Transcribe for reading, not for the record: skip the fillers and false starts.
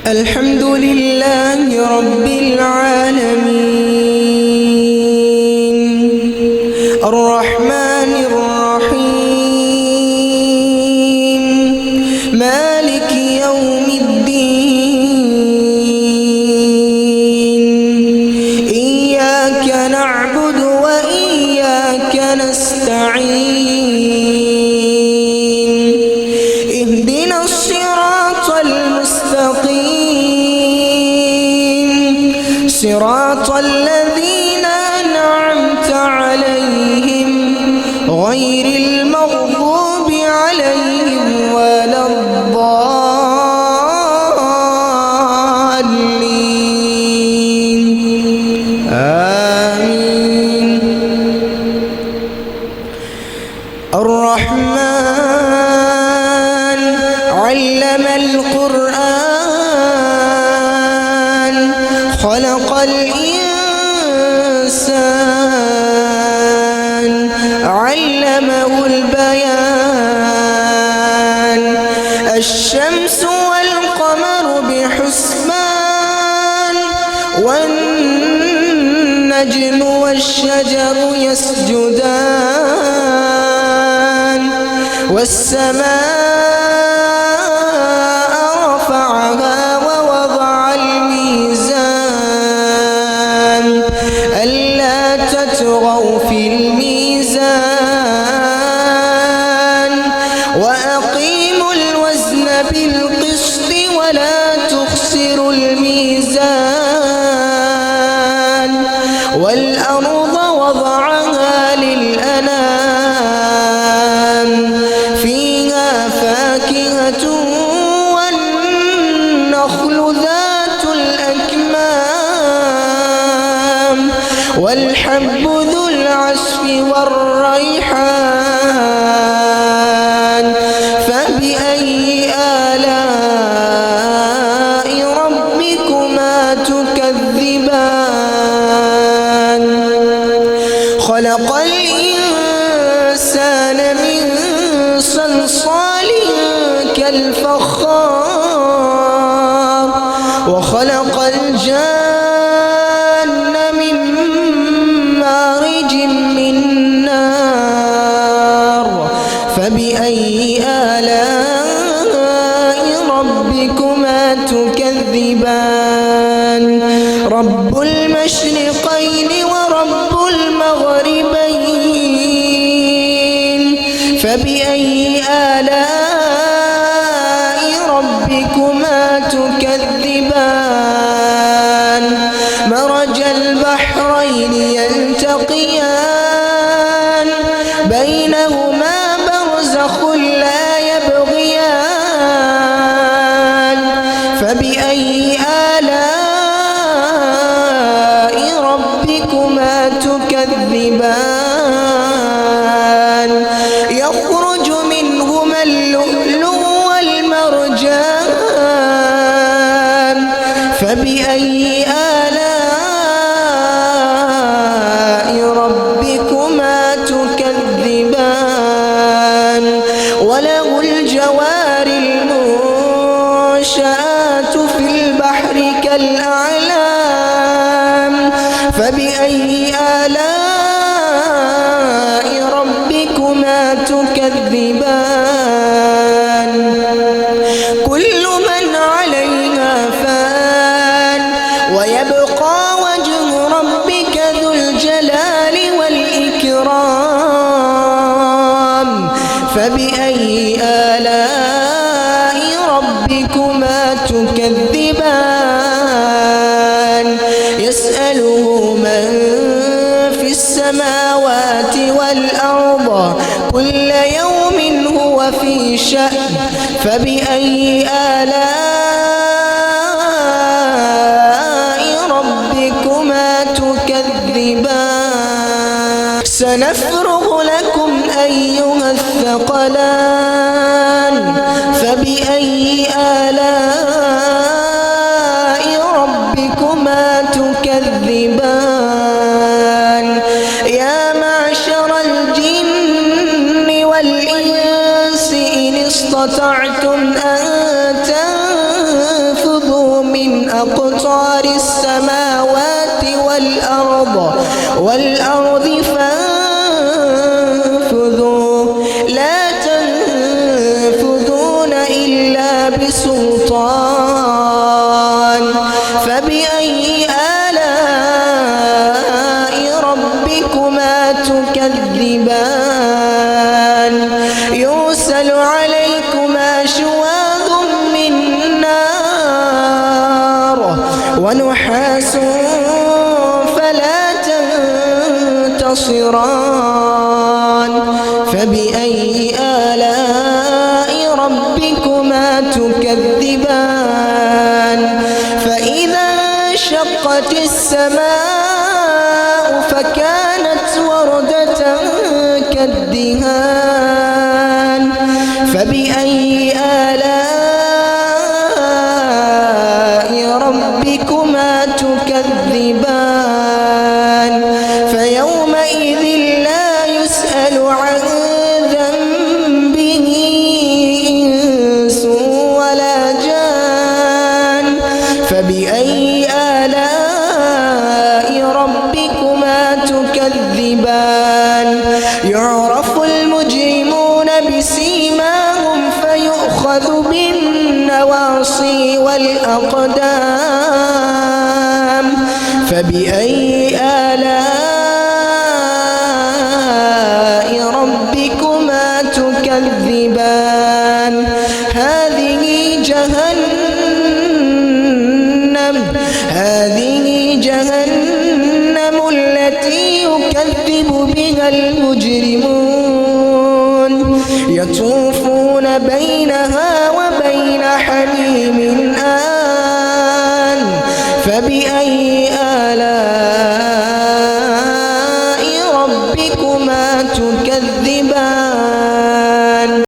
الحمد لله رب العالمين الرحمن الرحيم مالك يوم الدين إياك نعبد وإياك نستعين اهدنا الصراط المستقيم صراط الذين أنعمت عليهم غير المغضوب عليهم ولا الضالين آمين. الرحمن علم القرآن خلق الإنسان علمه البيان الشمس والقمر بحسبان والنجم والشجر يسجدان والسماء رفعها ووضع الميزان ألا تطغوا في الميزان وأقيموا الوزن بالقسط ولا تخسروا الميزان والأرض وضعها للأنام فيها فاكهة والنخل ذات الأكمام والحب ذو العصف والريحان فبأي آلاء ربكما تكذبان خلق الإنسان من صلصال كالفخار وخلق الجان من مارج من نار فبأي آلاء ربكما تكذبان رب المشرقين ورب المغربين فبأي آلاء ربكما تكذبان مرج البحرين يلتقيان بينهما برزخ لا يبغيان فبأي آلاء ربكما تكذبان يخرج منهما اللؤلؤ والمرجان فبأي آلاء ربكما تكذبان وله الجوار المنشآت في البحر كالأعلام فبأي آلاء ربكما تكذبان كل من عليها فان ويبقى وجه ربك ذو الجلال والإكرام فبأي آلاء ربكما تكذبان يسأله من في السماوات والأرض كل يوم هو في شأن فبأي آلاء ربكما تكذبان سنفرغ لكم أيها الثقلان فبأي آلاء ربكما تكذبان يا معشر الجن والإنس إن استطعتم أن تنفذوا أقطار السماوات والأرض فانفذوا لا تنفذون إلا بسلطان فبأي آلاء ربكما تكذبان يرسل عليكما شواظ من نار ونحاس فلا تنتصران فبأي آلاء ربكما تكذبان فإذا انشقت السماء فكانت وردة كالدهان فبأي آلاء ربكما تكذبان فيومئذ لا يسأل عن ذنبه إنس ولا جان فبأي آلاء ربكما تكذبان يعرف المجرمون بسيماهم فيؤخذ بالنواصي والأقدام فبأي آلاء ربكما تكذبان هذه جهنم التي يكذب بها المجرمون يطوفون بينها وبين حميم آن فبأي آلاء ربكما تكذبان